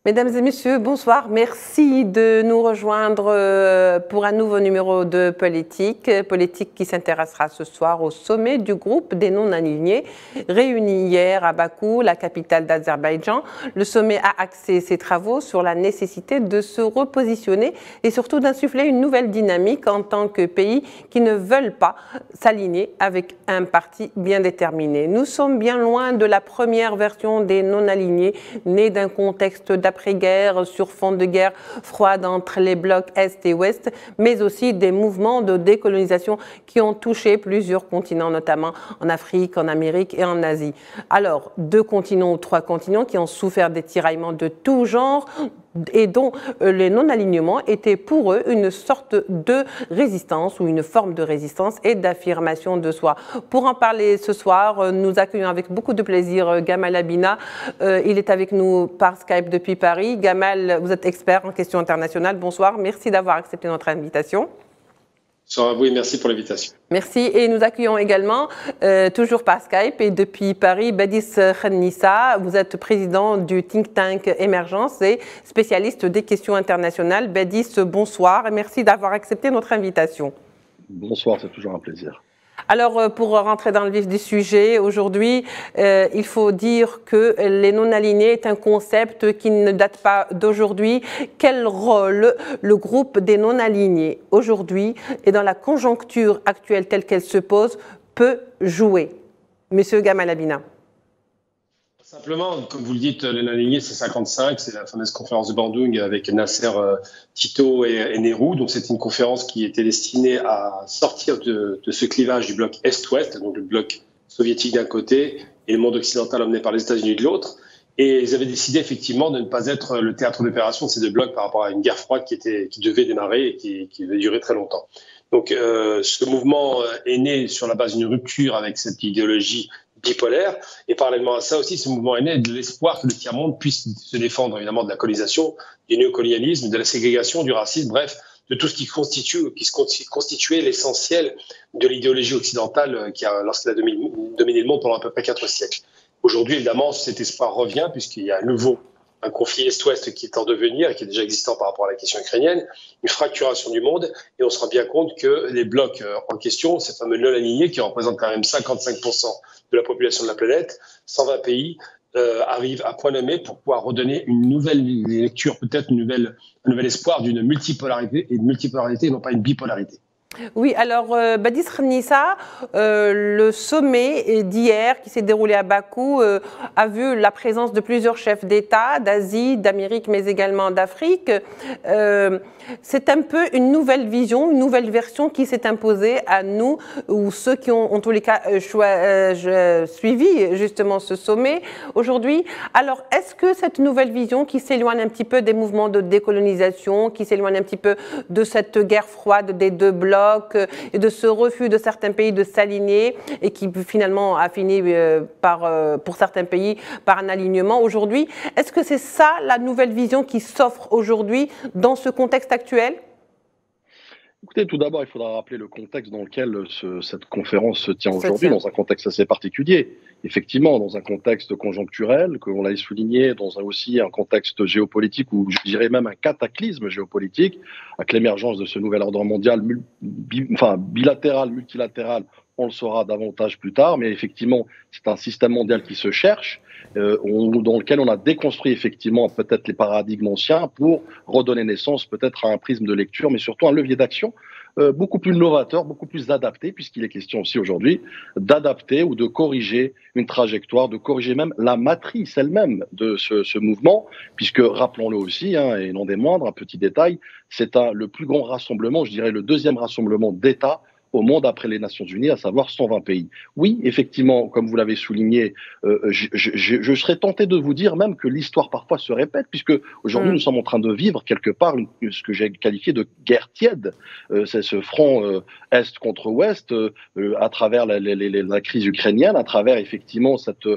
Mesdames et messieurs, bonsoir. Merci de nous rejoindre pour un nouveau numéro de Politique. Politique qui s'intéressera ce soir au sommet du groupe des non-alignés, réuni hier à Bakou, la capitale d'Azerbaïdjan. Le sommet a axé ses travaux sur la nécessité de se repositionner et surtout d'insuffler une nouvelle dynamique en tant que pays qui ne veulent pas s'aligner avec un parti bien déterminé. Nous sommes bien loin de la première version des non-alignés, née d'un contexte d'après-guerre sur fond de guerre froide entre les blocs Est et Ouest, mais aussi des mouvements de décolonisation qui ont touché plusieurs continents, notamment en Afrique, en Amérique et en Asie. Alors, 2 continents ou 3 continents qui ont souffert des tiraillements de tout genre, et dont les non-alignements étaient pour eux une sorte de résistance ou une forme de résistance et d'affirmation de soi. Pour en parler ce soir, nous accueillons avec beaucoup de plaisir Gamal Abina. Il est avec nous par Skype depuis Paris. Gamal, vous êtes expert en questions internationales. Bonsoir, merci d'avoir accepté notre invitation. Bonsoir à vous et merci pour l'invitation. Merci. Et nous accueillons également, toujours par Skype et depuis Paris, Badis Khenissa. Vous êtes président du think tank Émergence et spécialiste des questions internationales. Badis, bonsoir et merci d'avoir accepté notre invitation. Bonsoir, c'est toujours un plaisir. Alors, pour rentrer dans le vif du sujet, aujourd'hui, il faut dire que les non-alignés est un concept qui ne date pas d'aujourd'hui. Quel rôle le groupe des non-alignés aujourd'hui et dans la conjoncture actuelle telle qu'elle se pose peut jouer? Monsieur Gamal Abina. Simplement, comme vous le dites, les non-alignés, c'est 55, c'est la fameuse conférence de Bandung avec Nasser, Tito et Nehru. Donc, c'est une conférence qui était destinée à sortir de ce clivage du bloc Est-Ouest, donc le bloc soviétique d'un côté et le monde occidental emmené par les États-Unis de l'autre. Et ils avaient décidé effectivement de ne pas être le théâtre d'opération de ces 2 blocs par rapport à une guerre froide qui devait démarrer et qui devait durer très longtemps. Donc, ce mouvement est né sur la base d'une rupture avec cette idéologie bipolaire, et parallèlement à ça aussi, ce mouvement est né de l'espoir que le tiers-monde puisse se défendre évidemment de la colonisation, du néocolonialisme, de la ségrégation, du racisme, bref, de tout ce qui constituait l'essentiel de l'idéologie occidentale lorsqu'elle a dominé le monde pendant à peu près 4 siècles. Aujourd'hui, évidemment, cet espoir revient puisqu'il y a à nouveau un conflit Est-Ouest qui est en devenir et qui est déjà existant par rapport à la question ukrainienne, une fracturation du monde, et on se rend bien compte que les blocs en question, ces fameux non-alignés qui représentent quand même 55% de la population de la planète, 120 pays, arrivent à point nommé pour pouvoir redonner une nouvelle lecture, peut-être un nouvel espoir d'une multipolarité, et non pas une bipolarité. Oui, alors Badis Khenissa, le sommet d'hier qui s'est déroulé à Bakou a vu la présence de plusieurs chefs d'État d'Asie, d'Amérique, mais également d'Afrique. C'est un peu une nouvelle vision, une nouvelle version qui s'est imposée à nous, ou ceux qui ont en tous les cas suivi justement ce sommet aujourd'hui. Alors, est-ce que cette nouvelle vision qui s'éloigne un petit peu des mouvements de décolonisation, qui s'éloigne un petit peu de cette guerre froide des 2 blocs, et de ce refus de certains pays de s'aligner et qui finalement a fini pour certains pays par un alignement aujourd'hui. Est-ce que c'est ça la nouvelle vision qui s'offre aujourd'hui dans ce contexte actuel ? Écoutez, tout d'abord, il faudra rappeler le contexte dans lequel cette conférence se tient aujourd'hui, dans un contexte assez particulier. Effectivement, dans un contexte conjoncturel, que l'on l'a souligné, dans aussi un contexte géopolitique, ou je dirais même un cataclysme géopolitique, avec l'émergence de ce nouvel ordre mondial bilatéral, multilatéral, on le saura davantage plus tard, mais effectivement, c'est un système mondial qui se cherche, dans lequel on a déconstruit effectivement peut-être les paradigmes anciens pour redonner naissance peut-être à un prisme de lecture, mais surtout un levier d'action beaucoup plus novateur, beaucoup plus adapté, puisqu'il est question aussi aujourd'hui d'adapter ou de corriger une trajectoire, de corriger même la matrice elle-même de ce mouvement, puisque, rappelons-le aussi, et non des moindres, un petit détail, c'est le plus grand rassemblement, je dirais le 2e rassemblement d'États au monde après les Nations Unies, à savoir 120 pays. Oui, effectivement, comme vous l'avez souligné, je serais tenté de vous dire même que l'histoire parfois se répète, puisque aujourd'hui nous sommes en train de vivre quelque part ce que j'ai qualifié de guerre tiède. C'est ce front Est contre Ouest, à travers la crise ukrainienne, à travers effectivement cette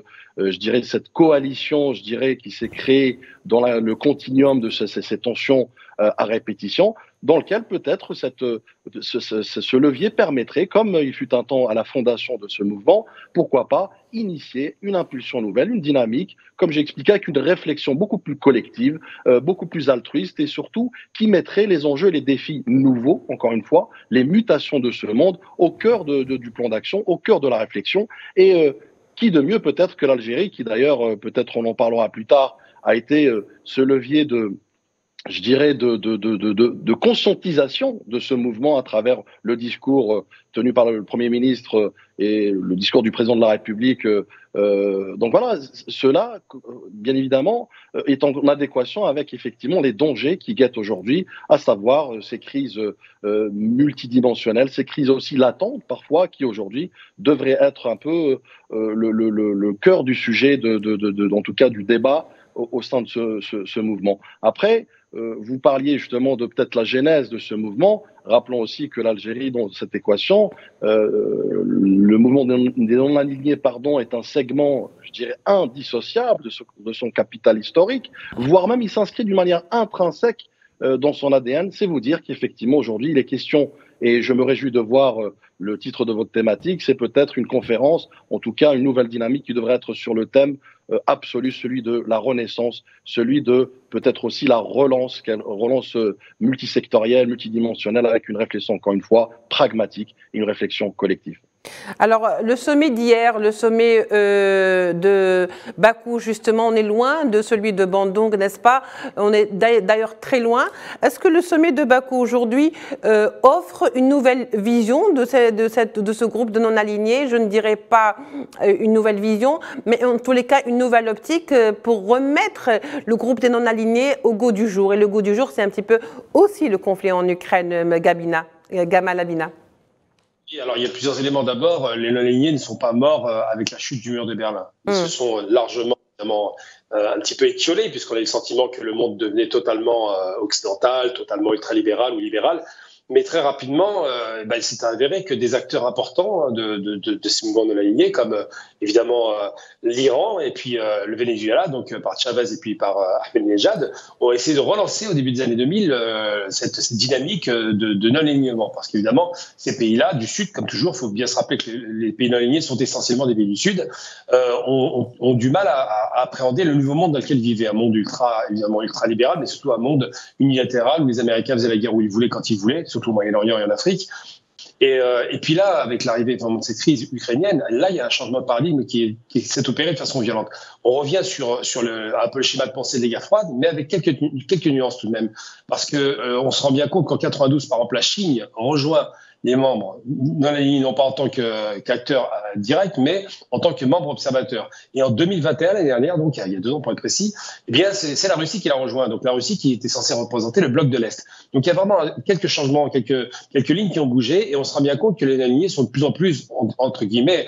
coalition, qui s'est créée dans le continuum de ces tensions à répétition. dans lequel peut-être ce levier permettrait, comme il fut un temps à la fondation de ce mouvement, pourquoi pas initier une impulsion nouvelle, une dynamique, comme j'ai expliqué, avec une réflexion beaucoup plus collective, beaucoup plus altruiste et surtout qui mettrait les enjeux et les défis nouveaux, encore une fois, les mutations de ce monde au cœur du plan d'action, au cœur de la réflexion. Et qui de mieux peut-être que l'Algérie, qui d'ailleurs, peut-être on en parlera plus tard, a été ce levier je dirais, de conscientisation de ce mouvement à travers le discours tenu par le Premier ministre et le discours du Président de la République. Donc voilà, cela, bien évidemment, est en adéquation avec effectivement les dangers qui guettent aujourd'hui, à savoir ces crises multidimensionnelles, ces crises aussi latentes parfois, qui aujourd'hui devraient être un peu le cœur du sujet, en tout cas du débat au sein de ce mouvement. Après, vous parliez justement de peut-être la genèse de ce mouvement. Rappelons aussi que l'Algérie, dans cette équation, le mouvement des non-alignés, est un segment, je dirais, indissociable de son capital historique, voire même il s'inscrit d'une manière intrinsèque dans son ADN. C'est vous dire qu'effectivement, aujourd'hui, il est question, et je me réjouis de voir le titre de votre thématique, c'est peut-être une conférence, en tout cas une nouvelle dynamique qui devrait être sur le thème absolu, celui de la renaissance, celui de peut-être aussi la relance multisectorielle, multidimensionnelle, avec une réflexion, encore une fois, pragmatique et une réflexion collective. Alors, le sommet d'hier, le sommet de Bakou, justement, on est loin de celui de Bandung, n'est-ce pas? On est d'ailleurs très loin. Est-ce que le sommet de Bakou aujourd'hui offre une nouvelle vision de ce groupe de non-alignés? Je ne dirais pas une nouvelle vision, mais en tous les cas, une nouvelle optique pour remettre le groupe des non-alignés au goût du jour. Et le goût du jour, c'est un petit peu aussi le conflit en Ukraine, Gamal Abina. Alors, il y a plusieurs éléments. D'abord, les non-alignés ne sont pas morts avec la chute du mur de Berlin. Ils se sont largement, évidemment, un petit peu étiolés, puisqu'on a eu le sentiment que le monde devenait totalement occidental, totalement ultralibéral ou libéral. Mais très rapidement, il s'est avéré que des acteurs importants de ce mouvement non-aligné, comme évidemment l'Iran et puis le Venezuela, donc par Chavez et puis par Ahmadinejad, ont essayé de relancer au début des années 2000 cette dynamique de non-alignement. Parce qu'évidemment, ces pays-là, du Sud, comme toujours, il faut bien se rappeler que les pays non-alignés sont essentiellement des pays du Sud, ont du mal à appréhender le nouveau monde dans lequel ils vivaient. Un monde évidemment ultra-libéral, mais surtout un monde unilatéral où les Américains faisaient la guerre où ils voulaient, quand ils voulaient, surtout au Moyen-Orient et en Afrique. Et puis là, avec l'arrivée de cette crise ukrainienne, là, il y a un changement de paradigme qui s'est opéré de façon violente. On revient sur un peu le schéma de pensée de la guerre froide, mais avec quelques nuances tout de même. Parce qu'on se rend bien compte qu'en 92, par exemple, la Chine rejoint les membres non-alignés, non pas en tant qu'acteurs directs, mais en tant que membres observateurs. Et en 2021, l'année dernière, donc il y a 2 ans pour être précis, eh bien c'est la Russie qui l'a rejoint. Donc la Russie qui était censée représenter le bloc de l'Est. Donc il y a vraiment quelques changements, quelques lignes qui ont bougé, et on se rend bien compte que les non-alignés sont de plus en plus, entre guillemets,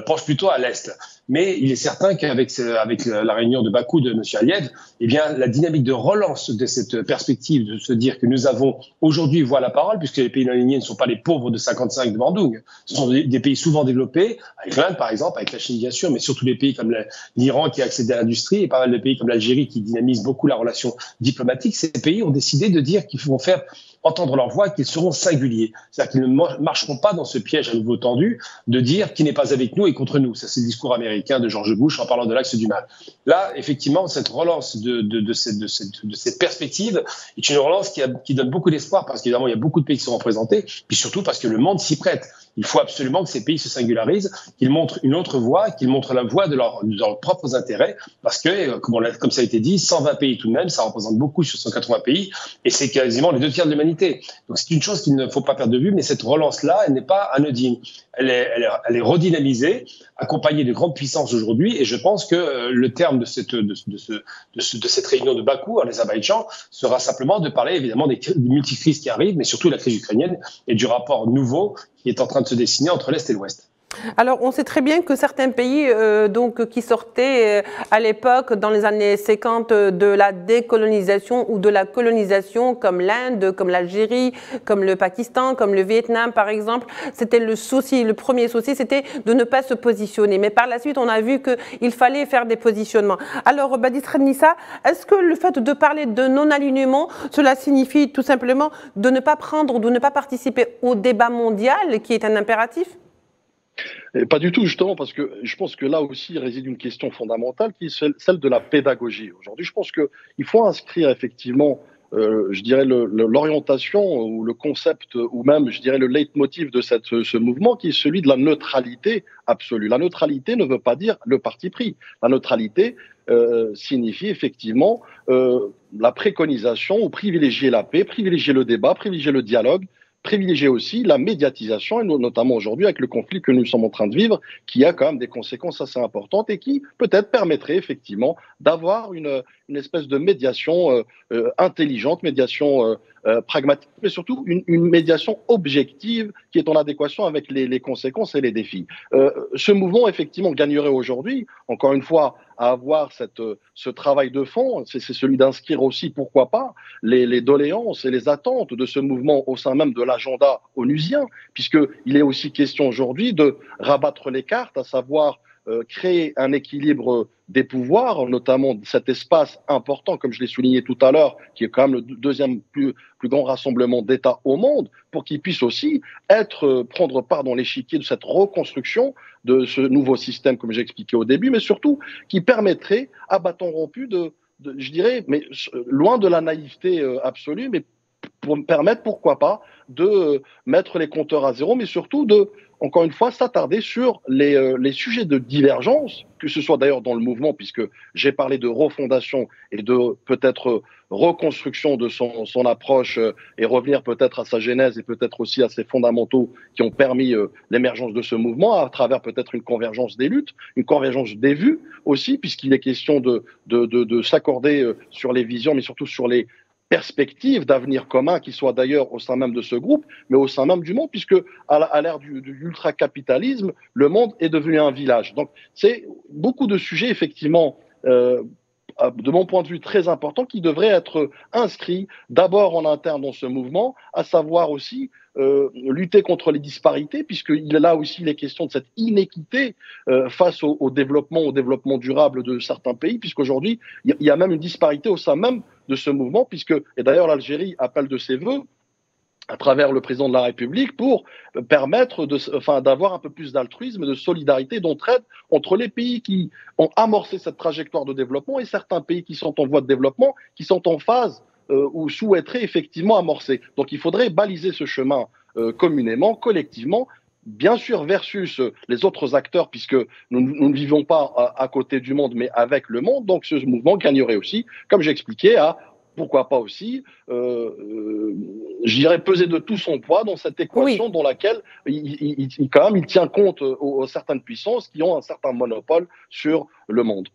penchent plutôt à l'Est. Mais il est certain qu'avec la réunion de Bakou de M. Aliyev, eh bien, la dynamique de relance de cette perspective de se dire que nous avons aujourd'hui voix à la parole, puisque les pays non-alignés ne sont pas les pauvres de 55 de Bandung. Ce sont des pays souvent développés, avec l'Inde par exemple, avec la Chine bien sûr, mais surtout des pays comme l'Iran qui a accédé à l'industrie et pas mal de pays comme l'Algérie qui dynamisent beaucoup la relation diplomatique. Ces pays ont décidé de dire qu'ils vont faire entendre leur voix, qu'ils seront singuliers. C'est-à-dire qu'ils ne marcheront pas dans ce piège à nouveau tendu de dire qui n'est pas avec nous et contre nous. Ça, c'est le discours américain de George Bush en parlant de l'axe du mal. Là, effectivement, cette relance de cette perspective est une relance qui donne beaucoup d'espoir parce qu'évidemment, il y a beaucoup de pays qui sont représentés, puis surtout parce que le monde s'y prête. Il faut absolument que ces pays se singularisent, qu'ils montrent une autre voie, qu'ils montrent la voie de leurs propres intérêts, parce que, comme ça a été dit, 120 pays tout de même, ça représente beaucoup sur 180 pays, et c'est quasiment les 2/3 de l'humanité. Donc c'est une chose qu'il ne faut pas perdre de vue, mais cette relance-là, elle n'est pas anodine. Elle est redynamisée, accompagnée de grandes puissances aujourd'hui, et je pense que le terme de cette réunion de Bakou, en Azerbaïdjan, sera simplement de parler évidemment des multicrises qui arrivent, mais surtout la crise ukrainienne et du rapport nouveau qui est en train de se dessiner entre l'Est et l'Ouest. Alors, on sait très bien que certains pays qui sortaient à l'époque, dans les années 50, de la décolonisation ou de la colonisation, comme l'Inde, comme l'Algérie, comme le Pakistan, comme le Vietnam, par exemple, c'était le premier souci, c'était de ne pas se positionner. Mais par la suite, on a vu qu'il fallait faire des positionnements. Alors, Badisra Nissa, est-ce que le fait de parler de non-alignement, cela signifie tout simplement de ne pas prendre ou de ne pas participer au débat mondial, qui est un impératif ? Et pas du tout, justement, parce que je pense que là aussi réside une question fondamentale qui est celle de la pédagogie. Aujourd'hui, je pense qu'il faut inscrire effectivement, je dirais, l'orientation ou le concept, ou même, je dirais, le leitmotiv de ce mouvement qui est celui de la neutralité absolue. La neutralité ne veut pas dire le parti pris. La neutralité signifie effectivement la préconisation ou privilégier la paix, privilégier le débat, privilégier le dialogue, privilégier aussi la médiatisation, et notamment aujourd'hui avec le conflit que nous sommes en train de vivre, qui a quand même des conséquences assez importantes et qui peut-être permettrait effectivement d'avoir une espèce de médiation intelligente, médiation pragmatique, mais surtout une médiation objective qui est en adéquation avec les conséquences et les défis. Ce mouvement, effectivement, gagnerait aujourd'hui, encore une fois, à avoir ce travail de fond, c'est celui d'inscrire aussi, pourquoi pas, les doléances et les attentes de ce mouvement au sein même de l'agenda onusien, puisqu'il est aussi question aujourd'hui de rabattre les cartes, à savoir créer un équilibre des pouvoirs, notamment cet espace important, comme je l'ai souligné tout à l'heure, qui est quand même le deuxième plus grand rassemblement d'États au monde, pour qu'ils puissent aussi prendre part dans l'échiquier de cette reconstruction de ce nouveau système, comme j'ai expliqué au début, mais surtout qui permettrait, à bâton rompu, je dirais, mais loin de la naïveté absolue, mais pour me permettre, pourquoi pas, de mettre les compteurs à zéro, mais surtout encore une fois, s'attarder sur les sujets de divergence, que ce soit d'ailleurs dans le mouvement, puisque j'ai parlé de refondation et de peut-être reconstruction de son approche et revenir peut-être à sa genèse et peut-être aussi à ses fondamentaux qui ont permis l'émergence de ce mouvement à travers peut-être une convergence des luttes, une convergence des vues aussi, puisqu'il est question de s'accorder sur les visions, mais surtout sur les perspectives d'avenir commun qui soient d'ailleurs au sein même de ce groupe, mais au sein même du monde, puisque à l'ère du ultra-capitalisme, le monde est devenu un village. Donc, c'est beaucoup de sujets, effectivement, de mon point de vue, très importants qui devraient être inscrits d'abord en interne dans ce mouvement, à savoir aussi lutter contre les disparités, puisqu'il est là aussi les questions de cette inéquité face au développement durable de certains pays, puisqu'aujourd'hui, il y a même une disparité au sein même de ce mouvement, et d'ailleurs l'Algérie appelle de ses voeux, à travers le président de la République, pour permettre d'avoir un peu plus d'altruisme, de solidarité, d'entraide entre les pays qui ont amorcé cette trajectoire de développement et certains pays qui sont en voie de développement, qui sont en phase ou souhaiteraient effectivement amorcer. Donc il faudrait baliser ce chemin communément, collectivement, bien sûr versus les autres acteurs, puisque nous ne vivons pas à côté du monde, mais avec le monde. Donc ce mouvement gagnerait aussi, comme j'ai expliqué, à pourquoi pas aussi, je dirais, peser de tout son poids dans cette équation dans laquelle il tient compte aux certaines puissances qui ont un certain monopole sur le monde.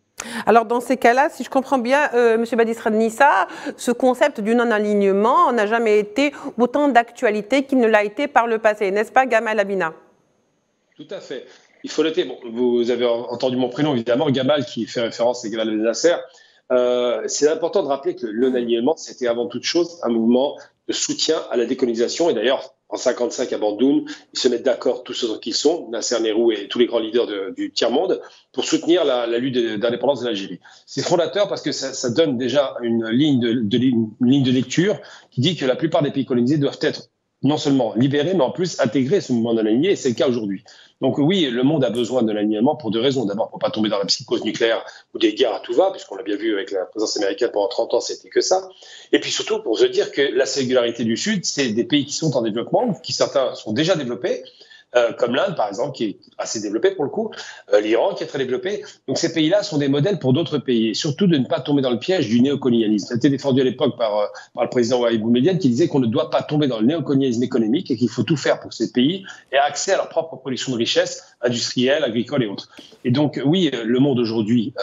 Alors dans ces cas-là, si je comprends bien, M. Badisra Nissa, ce concept du non-alignement n'a jamais été autant d'actualité qu'il ne l'a été par le passé, n'est-ce pas, Gamal Abina? Tout à fait. Il faut noter, vous avez entendu mon prénom évidemment, Gamal, qui fait référence à Gamal Abdel Nasser. C'est important de rappeler que le non-alignement, c'était avant toute chose un mouvement de soutien à la décolonisation. Et d'ailleurs, en 1955 à Bandoune, ils se mettent d'accord tous ceux qui sont, Nasser, Nehru et tous les grands leaders du tiers-monde, pour soutenir la lutte d'indépendance de l'Algérie. C'est fondateur parce que ça donne déjà une ligne de lecture qui dit que la plupart des pays colonisés doivent être non seulement libérés, mais en plus intégrer ce mouvement non-aligné, et c'est le cas aujourd'hui. Donc oui, le monde a besoin de l'alignement pour deux raisons. D'abord, pour ne pas tomber dans la psychose nucléaire ou des guerres à tout va, puisqu'on l'a bien vu avec la présence américaine pendant 30 ans, c'était que ça. Et puis surtout, pour se dire que la singularité du Sud, c'est des pays qui sont en développement, qui certains sont déjà développés, comme l'Inde, par exemple, qui est assez développée pour le coup, l'Iran, qui est très développé. Donc ces pays-là sont des modèles pour d'autres pays. Et surtout de ne pas tomber dans le piège du néocolonialisme. Ça a été défendu à l'époque par le président Wahid Boumediene, qui disait qu'on ne doit pas tomber dans le néocolonialisme économique et qu'il faut tout faire pour que ces pays aient accès à leur propre production de richesses industrielles, agricoles et autres. Et donc oui, le monde aujourd'hui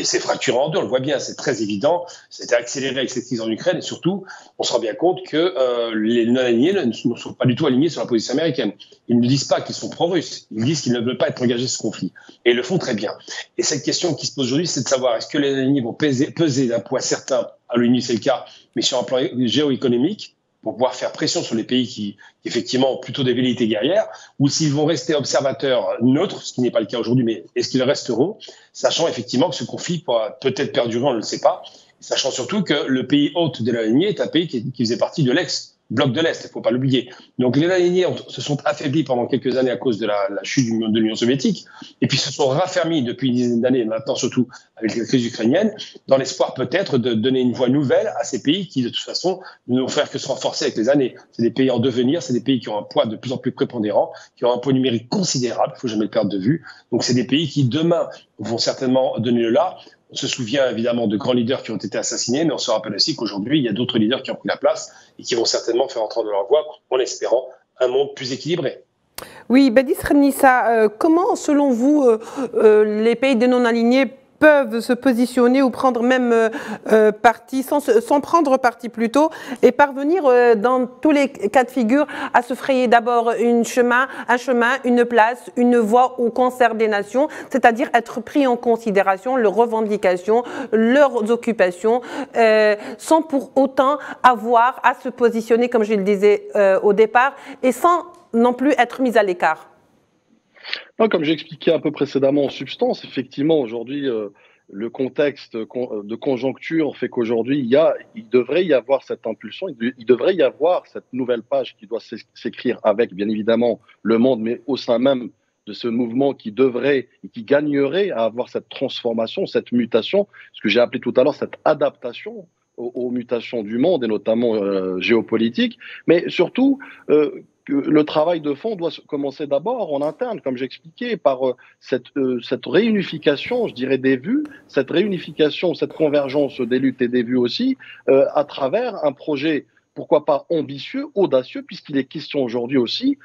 c'est fracturé en deux, on le voit bien, c'est très évident. C'était accéléré avec cette crise en Ukraine et surtout, on se rend bien compte que les non-alignés ne sont pas du tout alignés sur la position américaine. Ils ne disent disent pas qu'ils sont pro-russes, ils disent qu'ils ne veulent pas être engagés dans ce conflit. Et ils le font très bien. Et cette question qui se pose aujourd'hui, c'est de savoir est-ce que les alignés vont peser d'un poids certain, à l'ONU c'est le cas, mais sur un plan géoéconomique, pour pouvoir faire pression sur les pays qui effectivement, ont plutôt des velléités guerrières, ou s'ils vont rester observateurs neutres, ce qui n'est pas le cas aujourd'hui, mais est-ce qu'ils resteront, sachant effectivement que ce conflit pourra peut-être perdurer, on ne le sait pas, sachant surtout que le pays hôte de la lignée est un pays qui faisait partie de l'ex-bloc de l'Est, il ne faut pas l'oublier. Donc les alignés se sont affaiblis pendant quelques années à cause de la chute de l'Union soviétique, et puis se sont raffermis depuis une dizaine d'années, maintenant surtout avec la crise ukrainienne, dans l'espoir peut-être de donner une voie nouvelle à ces pays qui, de toute façon, ne vont faire que se renforcer avec les années. C'est des pays en devenir, c'est des pays qui ont un poids de plus en plus prépondérant, qui ont un poids numérique considérable, il ne faut jamais le perdre de vue. Donc c'est des pays qui, demain, vont certainement donner le là. On se souvient évidemment de grands leaders qui ont été assassinés, mais on se rappelle aussi qu'aujourd'hui, il y a d'autres leaders qui ont pris la place et qui vont certainement faire entendre leur voix en espérant un monde plus équilibré. Oui, Badi Srebnissa, comment, selon vous, les pays des non-alignés peuvent se positionner ou prendre même parti, sans prendre parti plutôt, et parvenir dans tous les cas de figure à se frayer d'abord un chemin, une place, une voie au concert des nations, c'est-à-dire être pris en considération leurs revendications, leurs occupations, sans pour autant avoir à se positionner, comme je le disais au départ, et sans non plus être mis à l'écart? Non, comme j'ai expliqué un peu précédemment en substance, effectivement, aujourd'hui, le contexte de conjoncture fait qu'aujourd'hui, il devrait y avoir cette impulsion, il devrait y avoir cette nouvelle page qui doit s'écrire avec, bien évidemment, le monde, mais au sein même de ce mouvement qui devrait et qui gagnerait à avoir cette transformation, cette mutation, ce que j'ai appelé tout à l'heure cette adaptation aux mutations du monde et notamment géopolitique, mais surtout que le travail de fond doit commencer d'abord en interne, comme j'expliquais, par cette réunification, je dirais, des vues, cette réunification, cette convergence des luttes et des vues aussi, à travers un projet, pourquoi pas ambitieux, audacieux, puisqu'il est question aujourd'hui aussi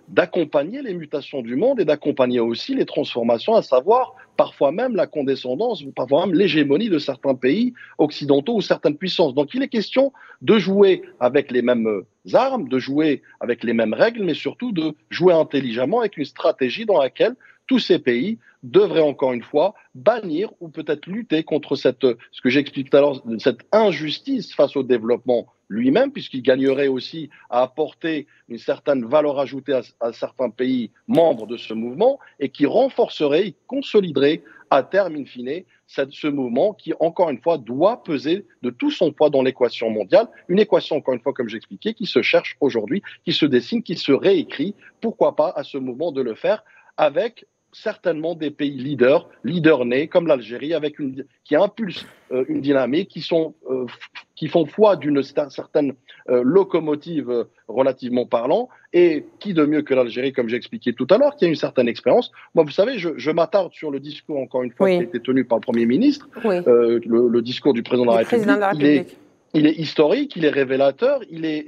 d'accompagner les mutations du monde et d'accompagner aussi les transformations, à savoir parfois même la condescendance, parfois même l'hégémonie de certains pays occidentaux ou certaines puissances. Donc il est question de jouer avec les mêmes armes, de jouer avec les mêmes règles, mais surtout de jouer intelligemment avec une stratégie dans laquelle tous ces pays devraient encore une fois bannir ou peut-être lutter contre ce que j'explique tout à l'heure, cette injustice face au développement lui-même, puisqu'il gagnerait aussi à apporter une certaine valeur ajoutée à certains pays membres de ce mouvement et qui renforcerait, et consoliderait à terme, in fine, ce mouvement qui, encore une fois, doit peser de tout son poids dans l'équation mondiale. Une équation, encore une fois, comme j'expliquais, qui se cherche aujourd'hui, qui se dessine, qui se réécrit. Pourquoi pas à ce mouvement de le faire avec certainement des pays leaders nés comme l'Algérie, qui impulsent une dynamique, qui font foi d'une certaine locomotive relativement parlant, et qui de mieux que l'Algérie, comme j'ai expliqué tout à l'heure, qui a une certaine expérience. Moi, vous savez, je m'attarde sur le discours, encore une fois, qui a été tenu par le Premier ministre, le discours du président de la République. Il est historique, il est révélateur, il est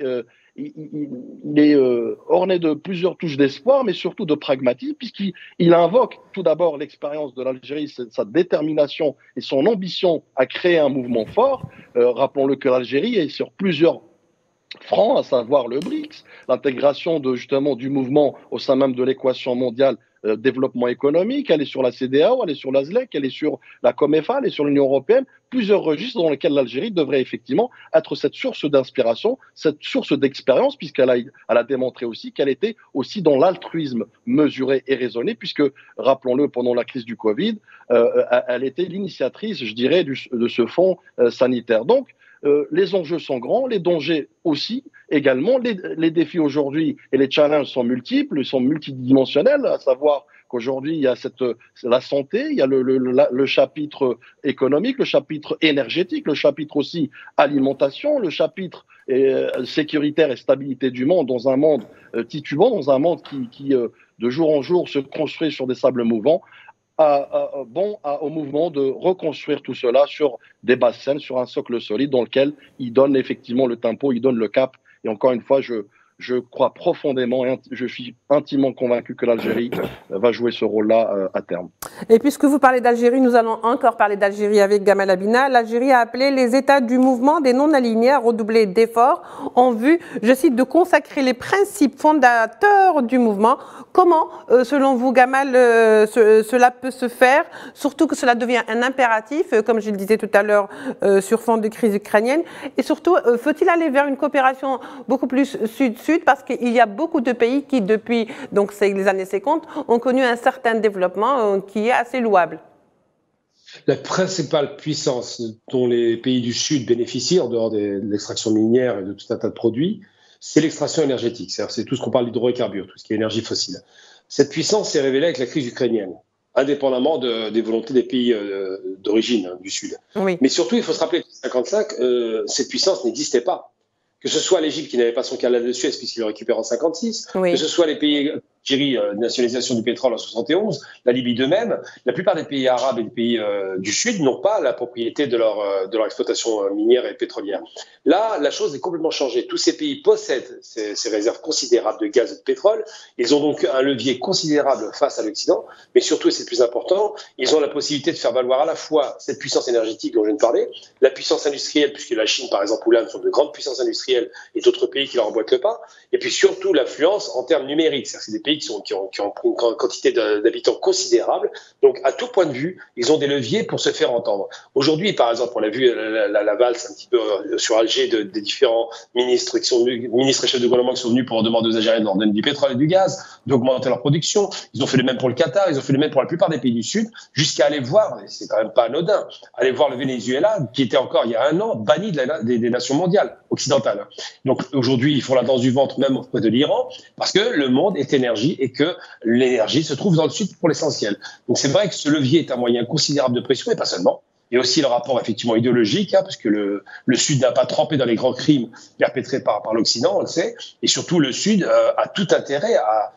orné de plusieurs touches d'espoir, mais surtout de pragmatisme, puisqu'il invoque tout d'abord l'expérience de l'Algérie, sa détermination et son ambition à créer un mouvement fort. Rappelons-le que l'Algérie est sur plusieurs fronts, à savoir le BRICS, l'intégration justement du mouvement au sein même de l'équation mondiale développement économique, elle est sur la CEDEAO, elle est sur la SLEC, elle est sur la COMEFA, elle est sur l'Union européenne, plusieurs registres dans lesquels l'Algérie devrait effectivement être cette source d'inspiration, cette source d'expérience, puisqu'elle a démontré aussi qu'elle était aussi dans l'altruisme mesuré et raisonné, puisque, rappelons-le, pendant la crise du Covid, elle était l'initiatrice, je dirais, de ce fonds sanitaire. Donc, les enjeux sont grands, les dangers aussi, également. Les défis aujourd'hui et les challenges sont multiples, ils sont multidimensionnels, à savoir qu'aujourd'hui, il y a la santé, il y a le chapitre économique, le chapitre énergétique, le chapitre aussi alimentation, le chapitre sécuritaire et stabilité du monde, dans un monde titubant, dans un monde qui de jour en jour se construit sur des sables mouvants. Au mouvement de reconstruire tout cela sur des bases saines, sur un socle solide dans lequel il donne effectivement le tempo, il donne le cap. Et encore une fois, je je crois profondément et je suis intimement convaincu que l'Algérie va jouer ce rôle-là à terme. Et puisque vous parlez d'Algérie, nous allons encore parler d'Algérie avec Gamal Abina. L'Algérie a appelé les États du mouvement des non-alignés à redoubler d'efforts en vue, je cite, de consacrer les principes fondateurs du mouvement. Comment, selon vous, Gamal, cela peut se faire, surtout que cela devient un impératif, comme je le disais tout à l'heure, sur fond de crise ukrainienne, et surtout, faut-il aller vers une coopération beaucoup plus sud-sud, parce qu'il y a beaucoup de pays qui, depuis donc, les années 50, ont connu un certain développement qui est assez louable. La principale puissance dont les pays du Sud bénéficient, en dehors de l'extraction minière et de tout un tas de produits, c'est l'extraction énergétique. C'est tout ce qu'on parle d'hydrocarbures, tout ce qui est énergie fossile. Cette puissance s'est révélée avec la crise ukrainienne, indépendamment des volontés des pays d'origine du Sud. Oui. Mais surtout, il faut se rappeler qu'en 1955, cette puissance n'existait pas. Que ce soit l'Égypte qui n'avait pas son canal de Suez puisqu'il le récupère en 1956, oui. Que ce soit les pays d'Algérie, nationalisation du pétrole en 1971, la Libye de même, la plupart des pays arabes et des pays du Sud n'ont pas la propriété de leur exploitation minière et pétrolière. Là, la chose est complètement changée. Tous ces pays possèdent ces réserves considérables de gaz et de pétrole. Ils ont donc un levier considérable face à l'Occident, mais surtout, et c'est le plus important, ils ont la possibilité de faire valoir à la fois cette puissance énergétique dont je viens de parler, la puissance industrielle, puisque la Chine, par exemple, ou l'Inde sont de grandes puissances industrielles et d'autres pays qui leur emboîtent le pas, et puis surtout l'influence en termes numériques. C'est-à-dire que c'est des pays qui ont pris une quantité d'habitants considérable. Donc, à tout point de vue, ils ont des leviers pour se faire entendre. Aujourd'hui, par exemple, on a vu la valse un petit peu sur Alger des différents ministres qui sont venus, ministres et chefs de gouvernement qui sont venus pour demander aux Algériens de leur donner du pétrole et du gaz, d'augmenter leur production. Ils ont fait le même pour le Qatar, ils ont fait le même pour la plupart des pays du Sud, jusqu'à aller voir, et c'est quand même pas anodin, aller voir le Venezuela, qui était encore il y a un an banni des nations mondiales occidentales. Donc aujourd'hui, ils font la danse du ventre même auprès de l'Iran, parce que le monde est énergie et que l'énergie se trouve dans le Sud pour l'essentiel. Donc c'est vrai que ce levier est un moyen considérable de pression, et pas seulement. Et aussi le rapport effectivement idéologique, parce que le Sud n'a pas trempé dans les grands crimes perpétrés par l'Occident, on le sait, et surtout le Sud a tout intérêt à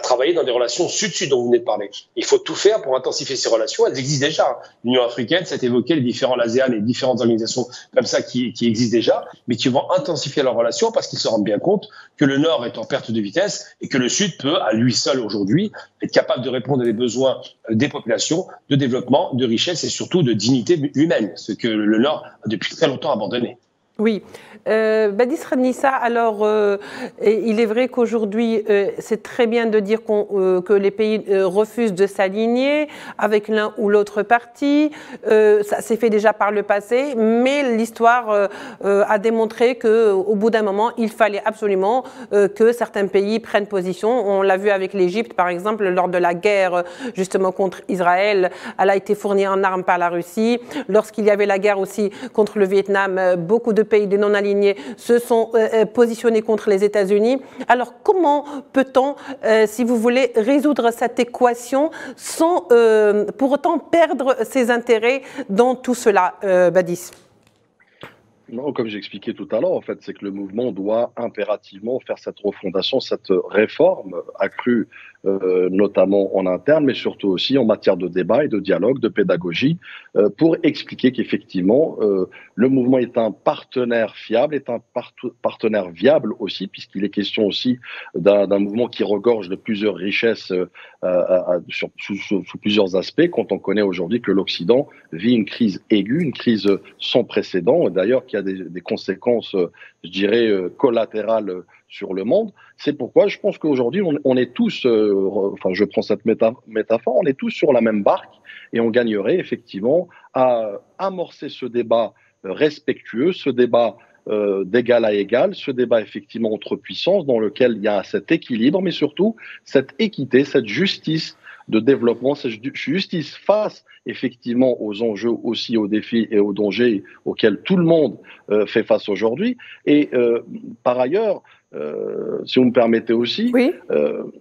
travailler dans des relations sud-sud dont vous venez de parler. Il faut tout faire pour intensifier ces relations. Elles existent déjà. L'Union africaine, ça a évoqué les différents ASEAN et les différentes organisations comme ça qui existent déjà, mais qui vont intensifier leurs relations parce qu'ils se rendent bien compte que le Nord est en perte de vitesse et que le Sud peut, à lui seul aujourd'hui, être capable de répondre aux besoins des populations, de développement, de richesse et surtout de dignité humaine, ce que le Nord a depuis très longtemps abandonné. Oui. Badis Renissa, alors il est vrai qu'aujourd'hui c'est très bien de dire que les pays refusent de s'aligner avec l'un ou l'autre parti. Ça s'est fait déjà par le passé, mais l'histoire a démontré qu'au bout d'un moment, il fallait absolument que certains pays prennent position. On l'a vu avec l'Égypte, par exemple, lors de la guerre justement contre Israël. Elle a été fournie en armes par la Russie. Lorsqu'il y avait la guerre aussi contre le Vietnam, beaucoup de pays des non-alignés se sont positionnés contre les États-Unis. Alors, comment peut-on, si vous voulez, résoudre cette équation sans pour autant perdre ses intérêts dans tout cela, Badis ? Non, comme j'expliquais tout à l'heure, en fait, c'est que le mouvement doit impérativement faire cette refondation, cette réforme accrue, notamment en interne, mais surtout aussi en matière de débat et de dialogue, de pédagogie, pour expliquer qu'effectivement, le mouvement est un partenaire fiable, est un partenaire viable aussi, puisqu'il est question aussi d'un mouvement qui regorge de plusieurs richesses sous plusieurs aspects, quand on connaît aujourd'hui que l'Occident vit une crise aiguë, une crise sans précédent, d'ailleurs qui a des conséquences, je dirais, collatérales sur le monde. C'est pourquoi je pense qu'aujourd'hui, on est tous, enfin je prends cette métaphore, on est tous sur la même barque et on gagnerait effectivement à amorcer ce débat respectueux, ce débat d'égal à égal, ce débat effectivement entre puissances dans lequel il y a cet équilibre, mais surtout cette équité, cette justice de développement, cette justice face effectivement aux enjeux, aussi aux défis et aux dangers auxquels tout le monde fait face aujourd'hui. Et par ailleurs, si vous me permettez aussi, oui.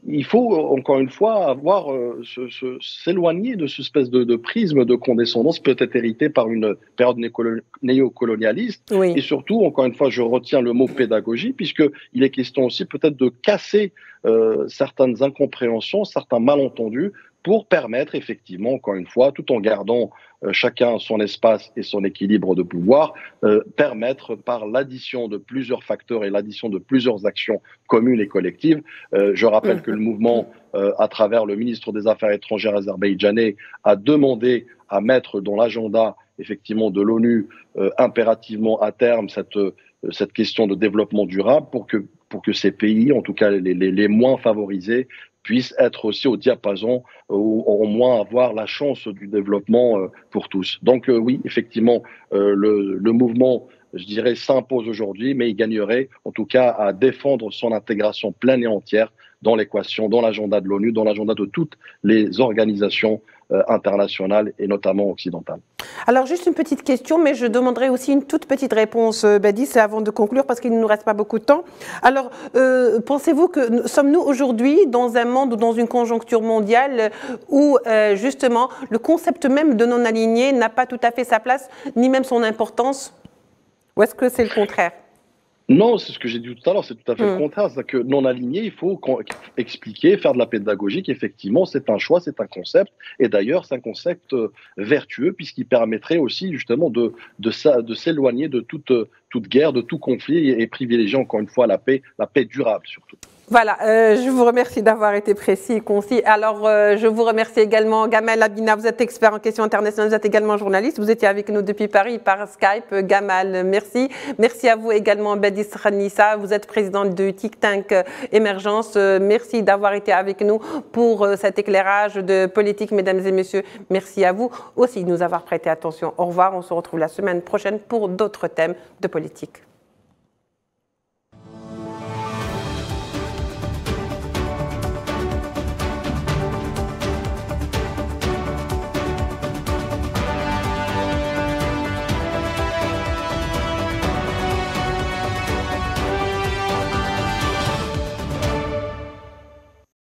Il faut encore une fois s'éloigner de ce espèce de prisme de condescendance peut-être hérité par une période néocolonialiste. Oui. Et surtout, encore une fois, je retiens le mot pédagogie, puisqu'il est question aussi peut-être de casser certaines incompréhensions, certains malentendus pour permettre effectivement, encore une fois, tout en gardant chacun son espace et son équilibre de pouvoir, permettre par l'addition de plusieurs facteurs et l'addition de plusieurs actions communes et collectives. Je rappelle que le mouvement, à travers le ministre des Affaires étrangères azerbaïdjanais, a demandé à mettre dans l'agenda effectivement de l'ONU impérativement à terme cette question de développement durable pour que ces pays, en tout cas les moins favorisés, puissent être aussi au diapason ou au moins avoir la chance du développement pour tous. Donc oui, effectivement, le mouvement, je dirais, s'impose aujourd'hui, mais il gagnerait en tout cas à défendre son intégration pleine et entière dans l'équation, dans l'agenda de l'ONU, dans l'agenda de toutes les organisations internationales et notamment occidentales. Alors, juste une petite question, mais je demanderai aussi une toute petite réponse, Badis, avant de conclure, parce qu'il ne nous reste pas beaucoup de temps. Alors, pensez-vous que sommes-nous aujourd'hui dans un monde ou dans une conjoncture mondiale où, justement, le concept même de non-aligné n'a pas tout à fait sa place, ni même son importance? Ou est-ce que c'est le contraire? Non, c'est ce que j'ai dit tout à l'heure, c'est tout à fait le contraire. C'est que non aligné, il faut expliquer, faire de la pédagogie qu'effectivement, c'est un choix, c'est un concept. Et d'ailleurs, c'est un concept vertueux puisqu'il permettrait aussi justement de s'éloigner de toute guerre, de tout conflit et privilégier encore une fois la paix durable surtout. Voilà, je vous remercie d'avoir été précis et concis. Alors, je vous remercie également, Gamal Abina, vous êtes expert en questions internationales, vous êtes également journaliste, vous étiez avec nous depuis Paris par Skype. Gamal, merci. Merci à vous également, Badis Khanissa, vous êtes présidente du think tank Émergence. Merci d'avoir été avec nous pour cet éclairage de politique, mesdames et messieurs. Merci à vous aussi de nous avoir prêté attention. Au revoir, on se retrouve la semaine prochaine pour d'autres thèmes de politique.